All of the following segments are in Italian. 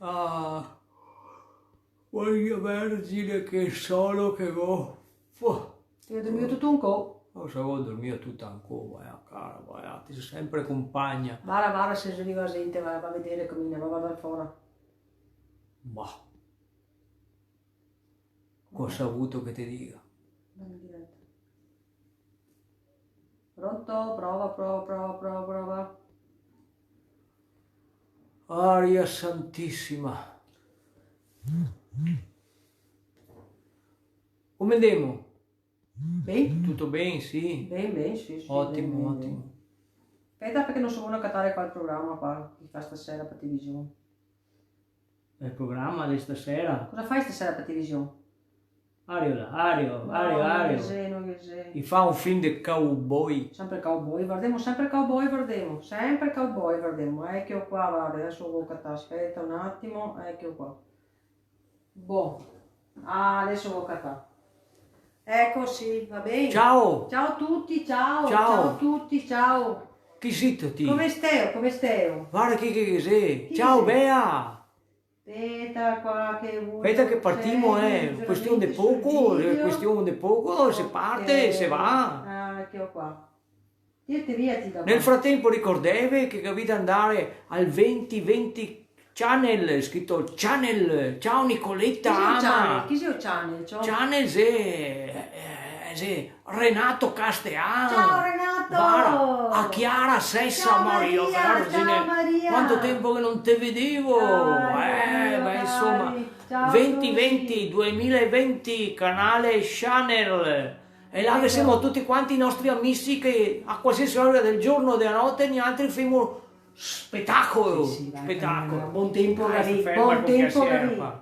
Ah, voglio vergine che solo che go. Ti ho dormito tutto un po'. Non so, ho dormito tutta ancora, vai a cara, vai a, ti sei sempre compagna. Vara, se arriva la gente, va a vedere come va a guardare fuori. Ma, cosa ha avuto che ti dica? Andiamo in diretta. Pronto? Prova. Aria santissima. Come andiamo? Bene? Tutto bene, sì? Bene, sì. Ottimo, bene, ottimo. bene. Aspetta perché non so buono a cattare qua il programma qua, che fa stasera per televisione. Il programma di stasera? Cosa fai stasera per televisione? Ario. Non che Gli fa un film di cowboy. Sempre cowboy, guardiamo. Sempre cowboy, guardiamo. Ecco qua, guarda, adesso devo cattare, aspetta un attimo, ecco qua. Boh, adesso devo cattare. Ecco, sì, va bene. Ciao! Ciao a tutti, ciao. Ciao. Ciao a tutti, ciao. Chi siete ti? Come stai? Guarda chi sei. Chi Ciao sei? Bea! Aspetta qua che vuoi. Aspetta che partiamo, questione di poco, si parte, si va. Ah, ecco qua. Dirti via, ti do. Nel frattempo ricordevi che dovete andare al 2020 Channel, scritto Channel. Ciao Nicoletta Ama. Chi sei il channel? Channel sì, Renato Castellano. Ciao Renato! Guarda, a Chiara Sessa Ciao Maria Maria, Vergine. ciao Maria. Quanto tempo che non te vedevo. Maria, Insomma, ciao a 2020, 2020, canale Channel. E là siamo tutti quanti i nostri amici che a qualsiasi ora del giorno o della notte ne altri facciamo spettacolo. Sì, vai, Spettacolo. buon tempo, Gary.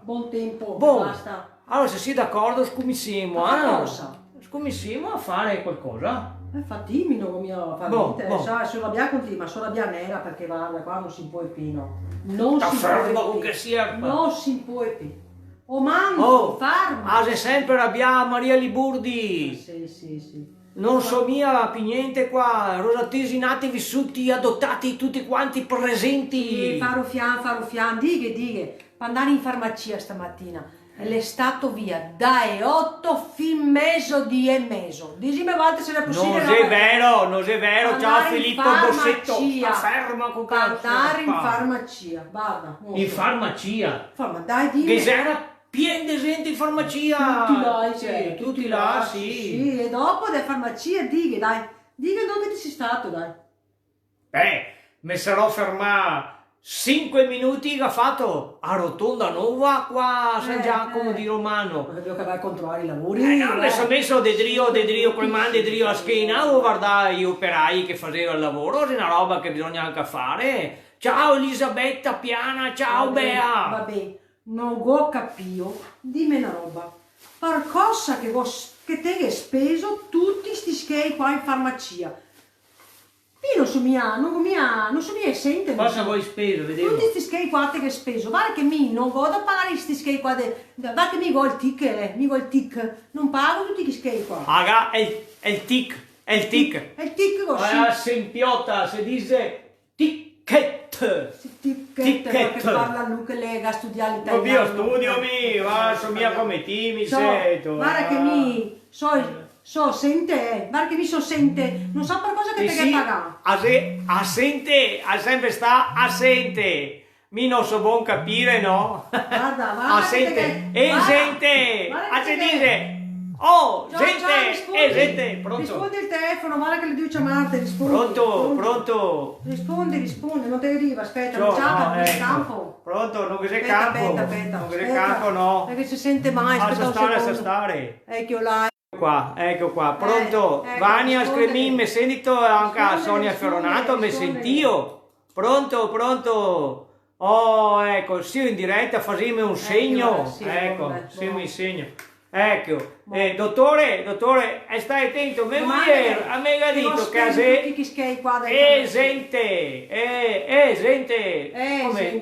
Buon tempo, basta. Allora, se sei d'accordo, scomissiamo, Cosa? Scomissiamo a fare qualcosa. Infatti, non mi fa niente. Sai, solo abbia conti, ma solo abbia nera perché guarda, qua non si può più. Non si può più. Non si può più. O manco, farma. Ah, se sempre abbiamo Maria Liburdi. Sì. Non so mia più niente qua, rosatesi nati, vissuti, adottati, tutti quanti presenti. Faro fian, dighe, per andare in farmacia stamattina. E l'è stato via dai 8 fin meso di e meso. Dicimi volte se è possibile. Non è vero, ciao Filippo Bossetto. Ferma con andare in farmacia, guarda. In farmacia? Dai, dimmi. Che c'era pieno di gente in farmacia. Tutti là, sì. E dopo della farmacia, dighe dove ti sei stato, dai. Mi sarò fermato 5 minuti che ha fatto a Rotonda Nuova qua a San Giacomo di Romano. Dobbiamo che vai a controllare i lavori. Mi sono messo de drio con mani de drio a schiena, o guardare gli operai che facevano il lavoro, è una roba che bisogna anche fare. Ciao Elisabetta Piana, ciao Bea. Vabbè, non ho capito, dimmi una roba. Per cosa che te hai speso tutti sti schei qua in farmacia? Io non so mia sente. Cosa vuoi speso, vedevo? Tutti questi schei qua che hai speso, guarda che non vado a pagare questi schei qua, guarda che mi vuoi il tic, non pago tutti questi schei qua. Aga, è il tic. È il tic così. La sempiota si dice ticchetto. Perché parla lui che lega a studiare l'italiano. Io studio sono mia come ti, mi sento. Guarda che sente, guarda che mi sente, non so per cosa che te che pagare. Assente, sempre sta assente. Mi non so buon capire, no? Guarda. Assente, gente, gente, pronto? Rispondi il telefono, guarda che le devo chiamarti, rispondi. Pronto? Rispondi, non te arriva, aspetta, non c'è per il campo. Pronto, non c'è campo. Aspetta. Non c'è campo, no. Perché si sente mai, aspetta Sa stare. Ecco là. Ecco qua, pronto? Vania Scremin, mi sentito anche a Sonia Ferronato, mi sentio. Pronto? Oh, ecco, sì, in diretta, facciamo un segno. Facciamo il segno. Ecco, dottore, stai attento, mia moglie a me ha detto che è esente.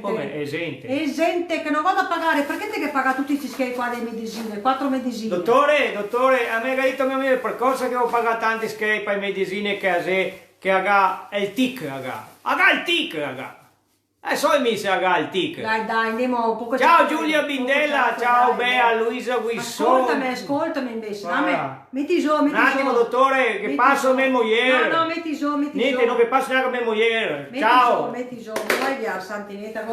Come esente? Esente, che non vado a pagare, perché te che paga tutti questi schei qua dei medicine, 4 medicine? Dottore, a me ha detto mia moglie per cosa che ho pagato tanti schei per le medicine che ha il tic, So mi sa il tic. Dai, andiamo un po'. Ciao Giulia Bindella, ciao Bea, Luisa Guisson. Ascoltami invece, metti giù, metti Un attimo dottore, che passo a mia moglie. No, metti giù. Niente, non che passo neanche a mia moglie. Ciao. Metti giù, non vai via, Santinetta,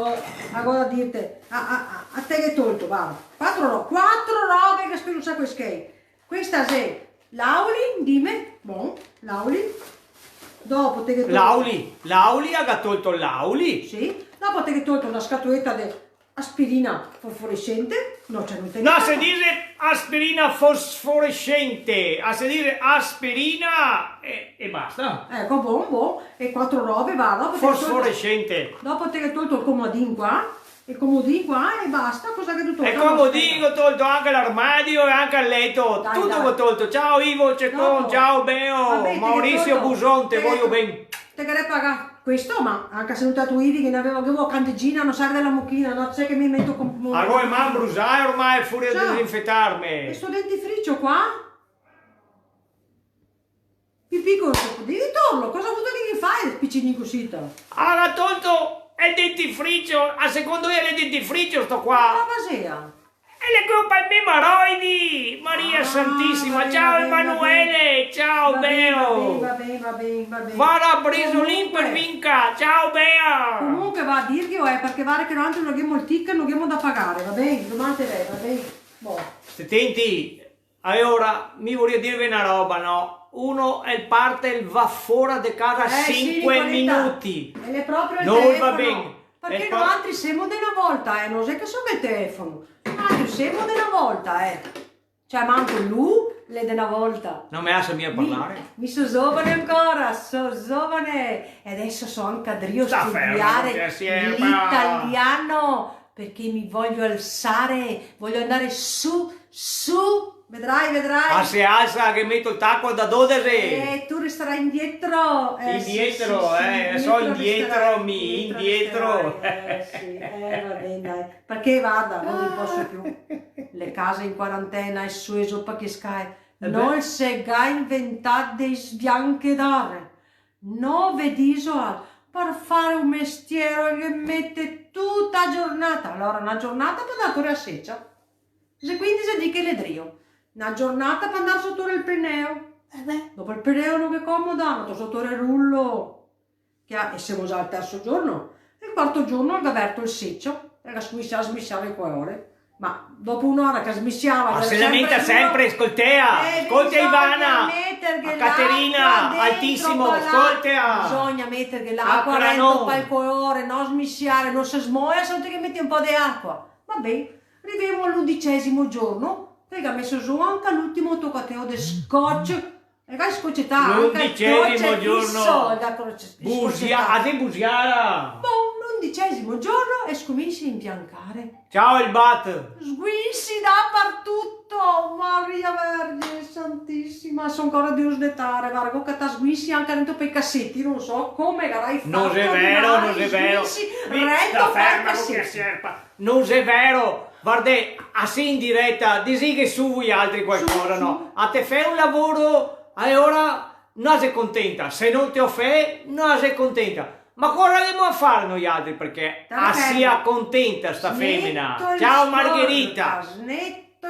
agora dirti, a te che tolto, va. Quattro robe che spero un sacco di Questa è l'auli, dimmi, l'auli. Dopo te che tolto... L'auli ha tolto l'auli? Sì, dopo te che tolto una scatoletta di aspirina fosforescente, no, c'è non te no, se dice aspirina fosforescente, a se dire aspirina e basta. Ecco, buon, e 4 robe, va, fosforescente. Dopo te che tolto il comodino qua, e basta, cosa che tu tolto? E comodino, ho tolto anche l'armadio e anche il letto, tutto ho tolto. Ciao Ivo Ceccon, ciao Beo, Maurizio Busonte, voglio bene. Te che pagare questo, ma anche se non tu Ivi che ne avevo candeggina, non serve della mucchina, no, sai che mi metto con... Allora ma brusai ormai è fuori a disinfettarmi. Questo dentifricio qua? Pipì con devi torlo, cosa vuoi che gli fai il piccino così? Ha tolto... È il dentifricio, a secondo me è il dentifricio sto qua. Ma basea? E le colpa ai memoroidi! Maria Santissima, ciao Emanuele, ciao Beo! Va bene. Vara Bresolin per vinca, ciao Bea! Comunque va a dirgli, perché va che non abbiamo il ticket, non abbiamo da pagare, va bene? Domani te va bene? Boh. Senti, allora, mi voglio dirvi una roba, no? Uno va fuori di casa 5 minuti. E le proprio il non telefono. Va bene. Perché noi altri siamo della volta, non sai che sono il telefono. Altri siamo della volta, Cioè, manco lui, le della volta. Non mi lascia mia parlare. Mi sono giovane ancora, sono giovane. E adesso so anche a studiare l'italiano. Perché mi voglio alzare, voglio andare su. Vedrai. Se alza che metto il tacco da 12. Tu resterai indietro. Indietro, sì, so indietro. Indietro. Sì, va bene, dai. Perché vada, non vi posso più. Le case in quarantena e su e giù perché sky. Non si è inventato dei sbianche d'ore. 9 visual per fare un mestiere che mette tutta giornata. Allora, una giornata per andare a seccia. Quindi si dice che le drio. Una giornata per andare sotto il Pirineo. Dopo il Pirineo non è comodo, andato sotto il rullo. E siamo già al terzo giorno. E il quarto giorno ho aperto il seccio. E la smissiava in 4 ore. Ma dopo un'ora che smissiava... Ma se lamenta sempre, ascoltea Ivana, a Caterina, altissimo, ascoltea. Bisogna mettere che l'acqua rende per 4 ore, non smissiare, non si smuoia, solo che metti un po' di acqua. Va bene, arriviamo all'11° giorno. Perché ha messo su anche l'ultimo toccateo di scotch. E che scoccetà l'11° giorno. Busiara. L'11° giorno e scominci a imbiancare. Ciao il bat. Sguissi dappertutto. Maria Vergine Santissima. Sono ancora di usdettare. Guarda che ti sguissi anche dentro per i cassetti. Non so come l'hai fatto. Non è vero. Non è vero. Guarda, assim in diretta, dici che su voi altri qualcosa, no? A te fai un lavoro, allora non sei contenta, se non te lo fai, non sei contenta. Ma cosa dobbiamo a fare noi altri perché sia contenta sta femmina? Ciao Margherita!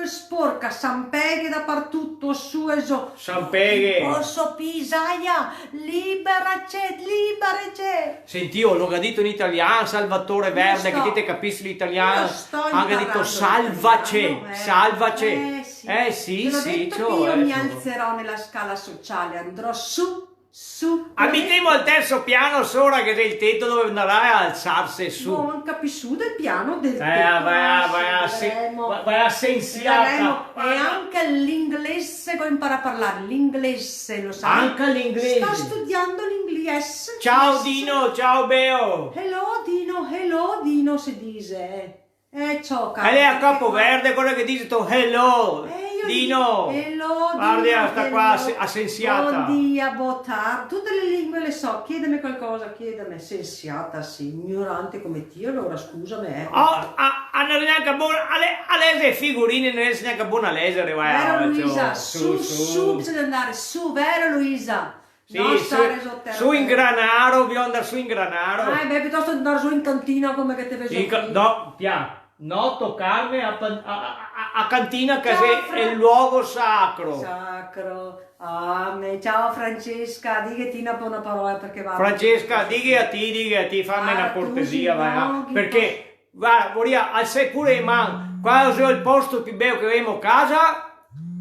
Sporca, Sampeghe dappertutto, su e giù. Sampeghe! Posso pisaia, liberace. Senti, io l'ho detto in italiano, Salvatore Verde, che te capisci l'italiano. Anche detto salvace. Sì. Io mi alzerò nella scala sociale, andrò su. Abitiamo al terzo piano sopra che è il tetto dove andrà a alzarsi su. Non capisci del piano del tetto. Vai a sensiata. E anche l'inglese che impara a parlare, l'inglese lo sai. Anche l'inglese. Sto studiando l'inglese. Ciao Dino, ciao Beo. Hello Dino si dice. Ciao caro. E lei a capo verde, quello che dice tu hello. Dino, guarda, sta qua assenziata. Buongiorno, botar, tutte le lingue le so, chiedemi qualcosa, senziata, sì, ignorante come Dio, allora scusami. Non è neanche buona, a leggere figurine, non è neanche buona a leggere, vero Luisa, su, bisogna andare su, vero Luisa? Sì, non su, stare sotterra. su in Granaro, bisogna andare su in Granaro. Beh, piuttosto andare su in cantina come che te vedo qui. No, no toccarmi a cantina che Ciao, è il luogo sacro. Sacro. Amen. Ciao Francesca, di che ti una buona parola perché va. Francesca, dighi a ti, fammi una cortesia, vai, perché, guarda, Moria, al sei pure man, quando ho il posto più bello che abbiamo a casa,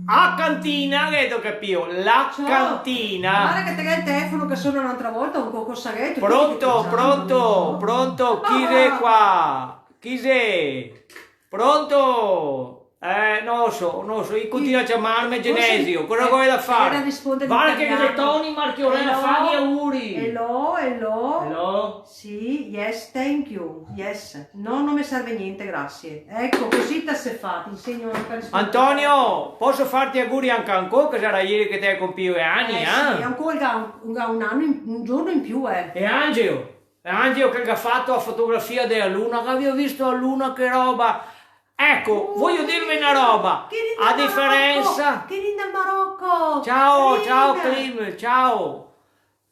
a cantina, che ho capito, la Ciao. cantina. Guarda che te che il telefono che suona un'altra volta, un po' saghetto. Pronto, chi sei qua? Chi sei? Pronto? Non lo so, io continuo a chiamarmi Genesio, cosa vuoi da fare? Guarda che sei Tony Marchiorella, fammi auguri! Hello? Sì, yes, thank you, yes. No, non mi serve niente, grazie. Ecco, così te se fa, ti insegno per rispondere. Antonio, posso farti auguri anche ancora, che sarà ieri che te hai compiuto anni, Sì, ancora un anno, un giorno in più, E Angelo che ha fatto la fotografia della luna, che avevo visto la luna, che roba! Ecco, voglio dirvi una roba, a differenza... Che linda il Marocco! Ciao Clim, ciao!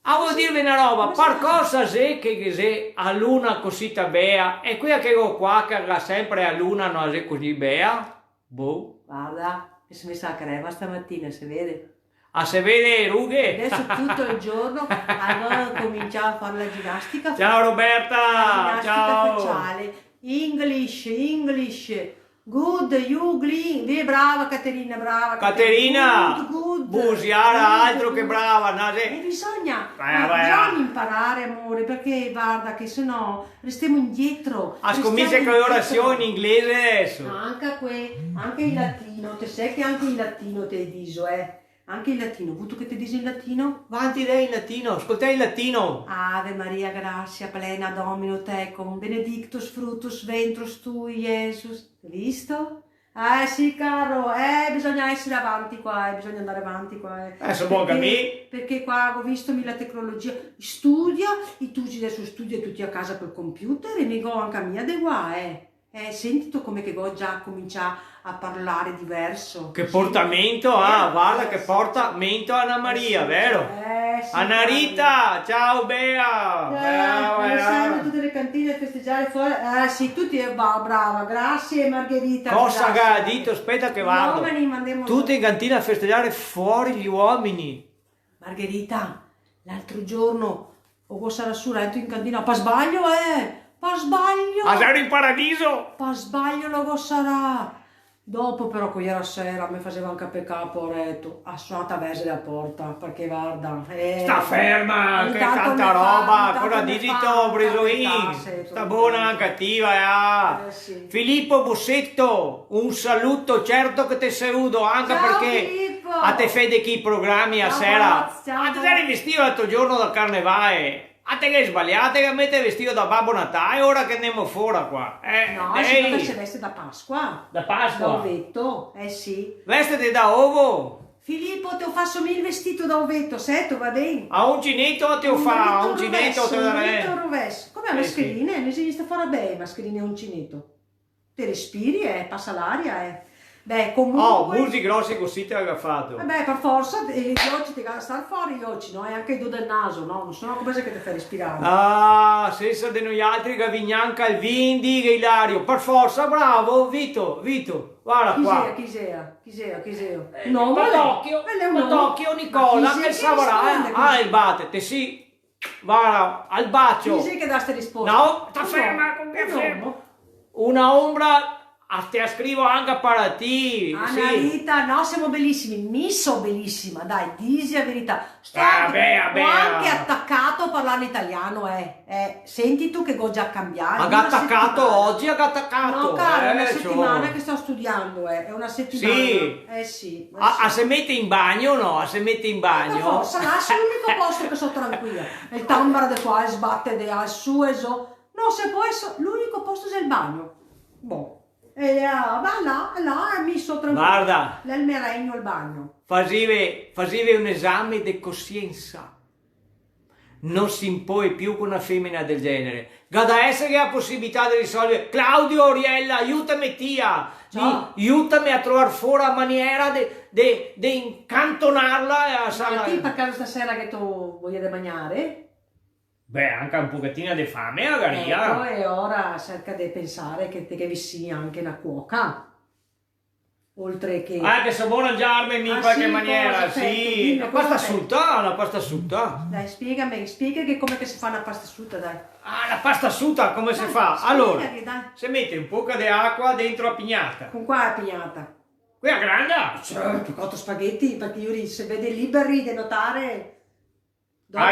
Voglio dirvi una roba, per cosa se che se a luna così bea, e qui che ho qua che ha sempre a luna non è così bea? Boh. Guarda, mi sono messa la crema stamattina, si vede. Se vede le rughe? Adesso tutto il giorno allora cominciamo a fare la ginnastica. Ciao Roberta! La ginnastica Ciao! facciale. English. Good, you green. Brava Caterina, brava. Caterina! Good. Busiara, altro che brava! E bisogna Vai. imparare, amore, perché guarda che sennò restiamo indietro. Scommessa con le orazioni in inglese adesso. Anche il latino, te sai che anche il latino te diso, Anche il latino, vuoi che ti dici in latino? Avanti lei in latino, ascoltai in latino. Ave Maria grazia plena Domino tecum, benedictus fructus ventris tui, Jesus. Visto? Sì, caro, bisogna essere avanti qua, bisogna andare avanti qua. Adesso buon me. Perché qua ho visto la tecnologia, studia, e tu adesso studia tutti a casa col computer e mi go anche a mia de qua, senti tu come che go già comincia a parlare diverso. Che portamento guarda che portamento Anna Maria, vero? Sì, Anna Rita, ciao Bea! Sempre tutte le cantine a festeggiare fuori. Sì, tutti brava, grazie Margherita. Cosa che ha detto? Aspetta che vado. Gli uomini mandiamo Tutte in cantina a festeggiare fuori gli uomini. Margherita, l'altro giorno ho sarà su retto in cantina, per sbaglio, per sbaglio. Sei in paradiso? Per sbaglio lo sarà. Dopo però quella sera mi faceva anche peccato, ho detto, ha suonato a verse la porta, perché guarda... Sta ferma, che tanta roba, cosa dici tu, ho preso in? Sta buona, cattiva, sì. Filippo Bussetto, un saluto, certo che ti saluto, anche Ciao, perché Filippo. a te fede chi programmi a sera. Ciao, te sei vestito l'altro giorno da carnevale. A te che sbagliate che mette vestito da Babbo Natale ora che andiamo fuori qua. No, perché si veste da Pasqua. Da Pasqua? Da ovetto, sì. Vestiti da ovo. Filippo, te ho fatto il vestito da ovetto, tu va bene? A uncinetto te lo fa, a uncinetto te lo fa. Un rovescio. Come a mascherine, ne si sta fare bene, mascherine e uncinetto. Te respiri, passa l'aria, Beh, comunque... busi grossi così te l'ha fatto. Beh, per forza, gli occhi ti devono stare fuori, gli occhi, no? E anche il do del naso, no? Non sono come se che ti fai respirare. Senza di noi altri che vignanca il Vindi, che Ilario. Per forza, bravo, Vito, guarda qua. Chi sia? No, Patocchio, Nicola, che saprà, il battete, sì. Guarda, al bacio. Chi sei che dà queste risposte? No, sta ferma, con che fermo. Una ombra... te la scrivo anche per te. Anna Rita, no, siamo bellissimi, mi so bellissima, dai, disi la verità. Ho anche attaccato a parlare italiano, Senti tu che ho già cambiato. Ha attaccato oggi, ha attaccato. No, caro, è una settimana che sto studiando, è una settimana. Sì. Sì. Se mette in bagno, no? Se mette in bagno. Forza, lascia l'unico posto che sono tranquilla. Il tambara di qua, sbatte al su e so. No, se può essere, l'unico posto è il bagno. Boh. Va là, mi so tranquillo. Guarda, nel merregno al bagno. Facevi un esame di coscienza. non si impone più con una femmina del genere. Gada essere che ha possibilità di risolvere. Claudio, Oriella, aiutami tia, aiutami a trovare fuori la maniera di incantonarla e a Ma ti per caso stasera che tu voglio mangiare? Beh, anche un pochettino di fame magari. Ecco, e ora cerca di pensare che vi sia anche una cuoca. Oltre che... che sa buona mangiarmi in qualche maniera, aspetta, sì. dimmi, Una pasta asciutta, una pasta asciutta. Dai, spiega che come che si fa una pasta asciutta, dai. Ah, la pasta asciutta come si fa? spiegami, Allora, dai. si mette un po' di acqua dentro la pignata. Con qua è pigliata. Qui è grande? Certo, cotto spaghetti, perché io se vede liberi di notare... Dopo...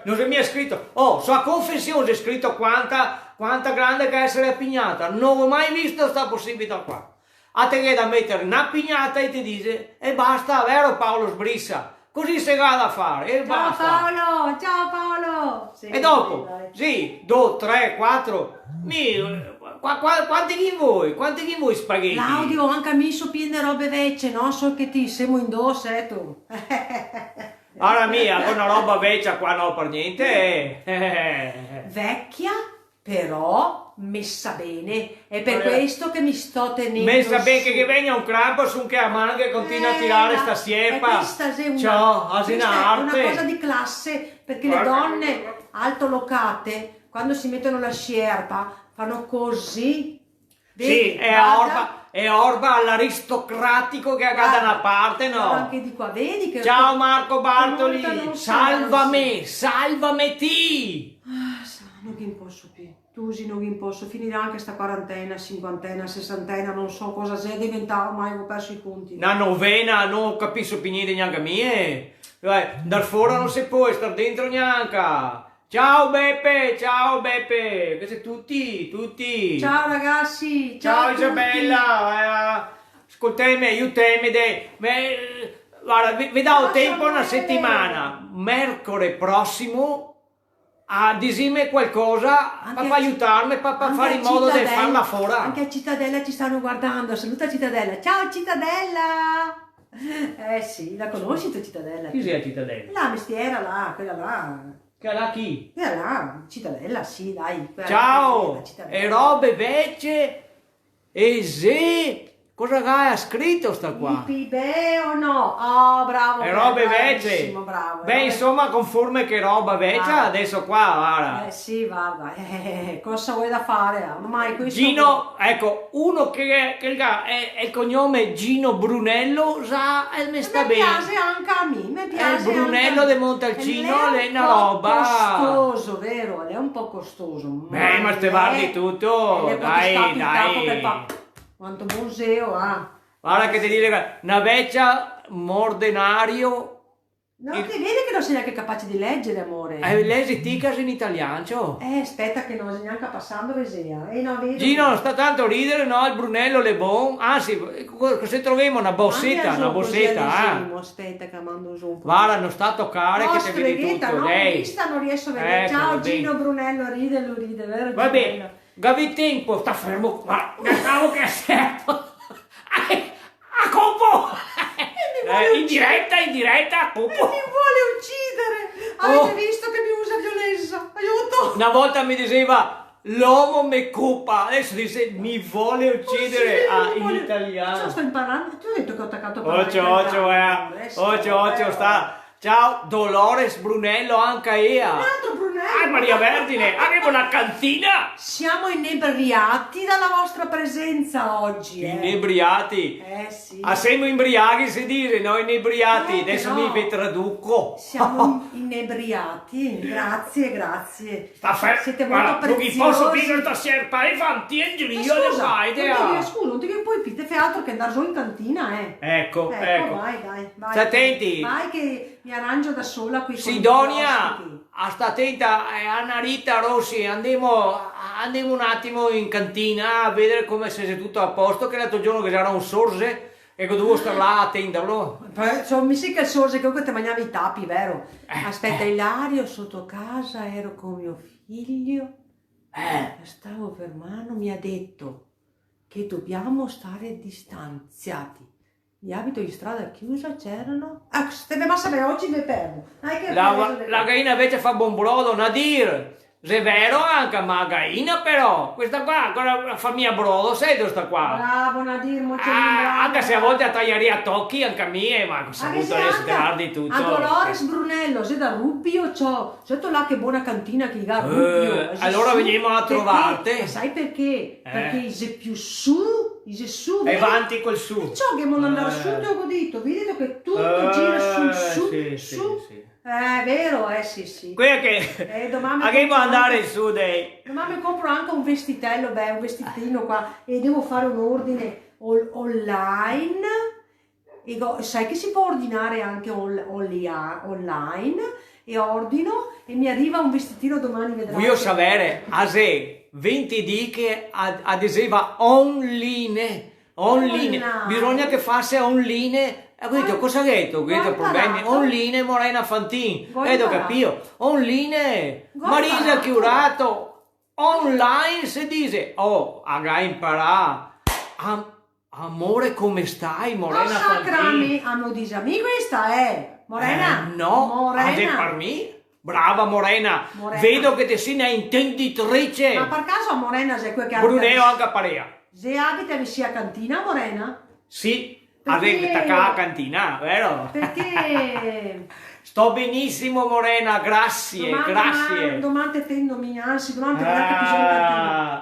Non si mi è scritto. Oh, sulla confessione c'è scritto quanta grande che è essere la pignata. Non ho mai visto sta possibilità qua. A te che da mettere una pignata e ti dice e basta, vero Paolo Sbrissa? Così si va da fare e basta. Ciao Paolo! Sì, E dopo, dai. sì, 2, 3, 4, quanti che vuoi? Quanti che vuoi spaghetti? Claudio, anche a me so piene robe vecchie, no? So che ti siamo in dos, tu. Ora mia, con una roba vecchia qua no per niente. Vecchia, però messa bene. È per questo che mi sto tenendo Messa bene su. che venga un crampo su che a mano che continua a tirare sta sierpa. Questa è una, ciao, questa è una arte. cosa di classe, perché le donne altolocate, quando si mettono la sierpa, fanno così. Sì, è orba all'aristocratico che ha da una parte, no? Anche di qua, vedi che... Ciao Marco Bartoli, non salvami ti! Non che posso più. Tu sì, non posso. Finirà anche sta quarantena, cinquantena, sessantena, non so cosa sia diventato, ormai ho perso i conti. Una novena, non capisco più niente neanche mie. Dar fuori non si può, star dentro neanche. Ciao Beppe, che siete tutti. Ciao ragazzi, Ciao a tutti. Isabella, ascoltami, aiutami, guarda, vi do tempo una settimana, mercoledì prossimo, a dirmi qualcosa per aiutarmi, per fare in modo di farla fuori. Anche a Cittadella ci stanno guardando, saluta Cittadella, ciao Cittadella! Sì, la conosci tu Cittadella? Chi sei Cittadella? La mestiera là, quella là. Che là chi? Quella là, Cittadella, sì, dai. Ciao! E robe vecchie? E se? Cosa ha scritto sta qua? Beh o no? Oh, bravo. E robe vecchie? Bravo. Beh, insomma, conforme che roba vecchia, adesso qua, guarda. Sì, guarda, cosa vuoi da fare? Ormai questo... Gino, ecco, uno che è il cognome Gino Brunello, sa, mi sta bene. Mi piace anche a me, mi piace. È il Brunello di Montalcino, lei è una roba. È costoso, vero? Lei è un po' costoso. Beh, ma te guardi tutto, dai. Quanto museo ha. Guarda che ti dire, una vecchia mordenario. No, ti vedi che non sei neanche capace di leggere, amore. Leggi ticas in italiano. Aspetta che non sei neanche passando vesia. No, vedo. Gino, non sta tanto ridere, no? Il Brunello Le Bon. Anzi, se troviamo una bossetta, Aspetta che mando su un po'. Guarda, non sta a toccare no, che ti vedi tutto. No, vista, non riesco a vedere. Ciao Gino Brunello, ride, vero? Va bene. Gavi tempo, sta fermo, ma cavolo che è certo! A copo! In diretta, a copo! Mi vuole uccidere! Avete visto che mi usa violenza? Aiuto! Una volta mi diceva l'uomo me cupa, adesso dice mi vuole uccidere in italiano. Sto imparando, ti ho detto che ho attaccato Occhio, sta. Ciao, Dolores Brunello, anche io. Un altro Brunello. Maria Vergine, abbiamo una cantina. Siamo inebriati dalla vostra presenza oggi. Inebriati. Sì. Siamo imbriaghi si dice, no inebriati. Adesso mi vi traduco. Siamo inebriati. Grazie. Siete molto preziosi. Non posso dire sta sierpa e fanti e io le fai. Scusa, non ti puoi più, fai altro che andare su in cantina, Ecco. Vai. Stai attenti. Vai che mi arrangio da sola qui. Sidonia, sta attenta, Anna Rita Rossi, andiamo un attimo in cantina a vedere come se è tutto a posto, che l'altro giorno che c'era un sorse e che dovevo stare là a attenderlo. Mi sa che il sorse comunque ti mangiavi i tappi, vero? Aspetta, Ilario, sotto casa ero con mio figlio, stavo per mano, mi ha detto che dobbiamo stare distanziati. Gli abiti in strada chiusa c'erano. Ah, ma sapere, oggi mi perdo. La gallina invece fa buon brodo, Nadir. Se è vero anche, ma gallina però. Questa qua fa mia brodo, sei questa qua. Bravo Nadir, anche se a volte a tagliare a tocchi anche a me, ma cosa avuto adesso te guardi tutto. A Dolores Brunello, se da Rubio c'ho. Sento là che buona cantina che ha Rubio. Allora veniamo a trovarti. Sai perché? Perché sei più su. E avanti col su. Ciò che non andare su ti ho godito, vedo che tutto gira sul su. Sì. Vero, sì. Quello che a che può andare su dei. Domani mi compro anche un vestitello, un vestitino qua e devo fare un ordine online. Sai che si può ordinare anche online e ordino e mi arriva un vestitino domani, vedrai. Voglio sapere, a se 20 di che adesiva online, bisogna che faccia online. Ho detto, cosa ha detto? Ho detto, problemi online, Morena Fantin. Ho detto, capito? Online, Marisa Chiurato, online si dice, avrai imparato. Amore, come stai, Morena Fantin? Hanno disami questa, Morena? No, Morena. Per me? Brava Morena, vedo che te sei una intenditrice. Ma per caso a Morena sei quel che Bruneo anche a Parea. Se abita vicino a cantina, Morena? Sì. Avete la cantina, vero? Perché sto benissimo Morena, grazie. Domani tendo anzi, domani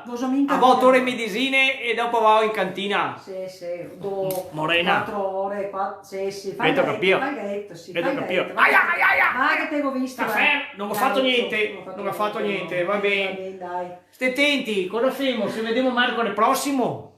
bisogna a volte ore medicine e dopo vado in cantina. Sì, Morena. 4 ore, sì, fai capito. Vai che te ho visto. Caffè, non ho fatto niente, va bene. Stai attenti, cosa facciamo? Se vediamo mercoledì prossimo?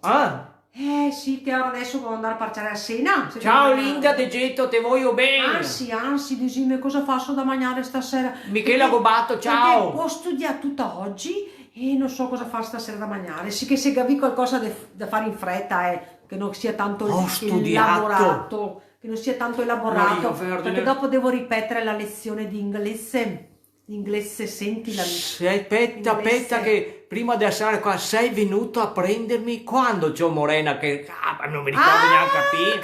Sì, che ora adesso devo andare a parciare a cena. Ciao Linda De Getto, te voglio bene. Anzi, dimmi cosa faccio da mangiare stasera. Michela Gobato, ciao. Ho studiato tutta oggi e non so cosa fare stasera da mangiare. Sì che se capi qualcosa da fare in fretta, che non sia tanto elaborato. Che non sia tanto elaborato. Perché dopo devo ripetere la lezione di inglese. Inglese, senti la aspetta che prima di essere qua sei venuto a prendermi quando c'ho Morena che non mi ricordo neanche capire.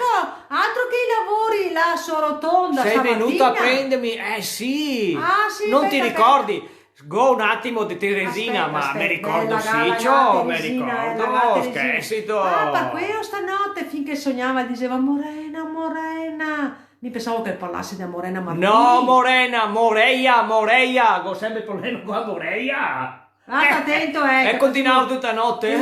Altro che i lavori là Sorotonda sei venuto a prendermi? Sì. Non ti ricordi? Go un attimo di Teresina, ma mi ricordo mi ricordo, scherzito. Per quello stanotte finché sognava diceva Morena. Mi pensavo che parlassi di Morena Martini. No, Moreia, ho sempre il problema con la Moreia. Sta attento, E continuavo tutta notte.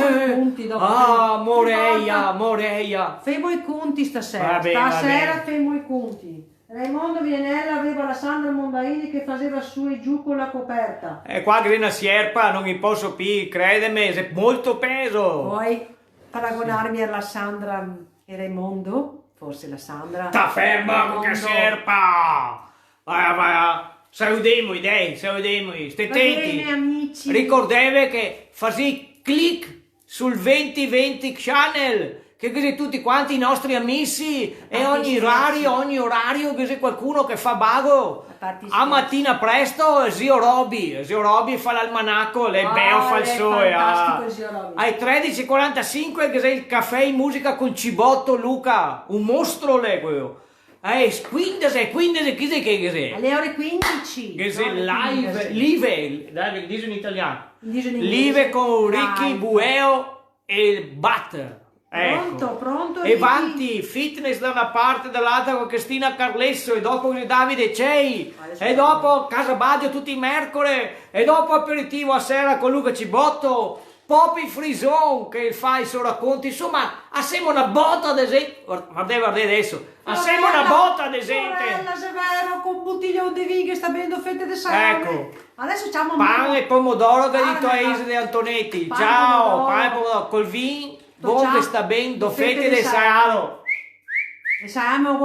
Moreia. Femo i conti stasera. Stasera femo i conti. Raimondo Vienella aveva la Sandra Mondaini che faceva su e giù con la coperta. E qua Grena Sierpa non mi posso più, credimi, è molto peso. Vuoi paragonarmi alla Sandra e Raimondo? Forse la Sandra. Sta ferma che Sierpa! Vai. Salutiamo dai, stai attenti. Amici. Ricordatevi che fai click sul 2020 channel, che così tutti quanti i nostri amici e ogni orario che c'è qualcuno che fa bago. A mattina presto zio Roby fa l'almanacco, le beo falsoe. Ai 13:45 che c'è il caffè in musica con Cibotto Luca, un mostro quello. 15, chi sei? Alle ore 15. Che sei live, dai, dice in italiano. Live con Ricky Bueo e Butter. Pronto. E avanti, fitness da una parte, dall'altra con Cristina Carlesso, e dopo con Davide Cei, e dopo Casa Badio tutti i mercoledì, e dopo aperitivo a sera con Luca Cibotto, Poppy Frison che fa i suoi racconti, insomma, assieme una botta ad esempio, guardate adesso, assieme una botta ad esempio. Sorella Severo con bottiglione di vino che sta bevendo fette di sangue. Ecco. Adesso c'hanno pane e pomodoro che hai detto a Isa di Antonetti. Ciao, pane e pomodoro col vino. Buon che sta bene, do fette di salo.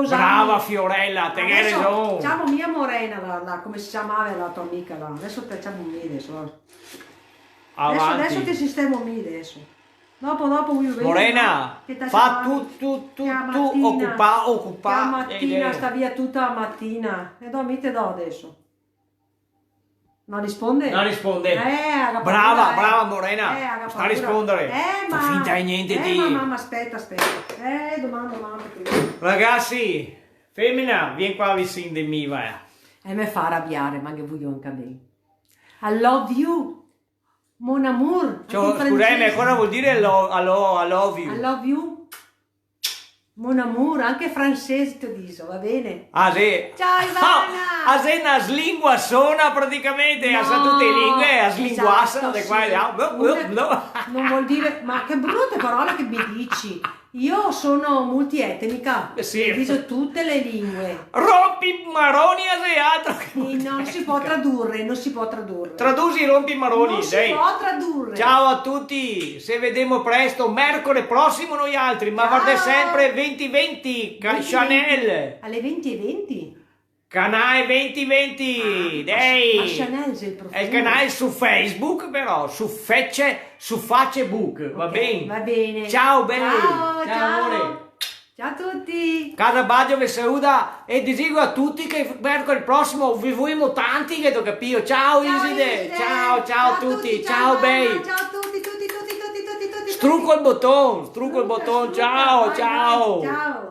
Brava Fiorella, te che ragione. Facciamo mia Morena, come si chiamava la tua amica là. Adesso facciamo me adesso. Adesso ti sistemo me adesso. Dopo Morena, fa tu occupa. La mattina sta via tutta la mattina. E dormite da adesso. Non risponde? Non risponde. Ha Brava, paura, brava Morena. Ha Sta a rispondere. Ma... Fa finta di niente di... ma mamma, aspetta. Domanda. Ragazzi, femmina, vieni qua vicino di me, vai. E mi fa arrabbiare, ma che voglio anche bene. I love you, mon amour. Scusami, cosa vuol dire I love you? I love you. Mon amour, anche francese ti dico, va bene? Ah sì? Ciao Ivana! Ah sì, una lingua sona praticamente, no, sa tutte le lingue, a slinguassa, esatto, qua e là. Non vuol dire, ma che brutte parole che mi dici. Io sono multietnica, sì. dico tutte le lingue. Rompi maroni e altro. Non si può tradurre, non si può tradurre. Traduci rompi maroni, non dai. Si può tradurre. Ciao a tutti, se vediamo presto, mercoledì prossimo noi altri, ma guardate sempre 2020, Chanel. Alle 20:20? Canale 2020, dai! Ma Chanel c'è il profumo. È il canale su Facebook però, su Facebook, va bene? Va bene. Ciao belli! Ciao. Amore! Ciao a tutti! Casa Baggio vi saluta e dico a tutti che mercoledì prossimo vi vogliamo tanti che ho capito. Ciao Iside! Ciao a tutti! Ciao bei! Ciao a tutti! Strucco il bottone! Ciao! Ciao!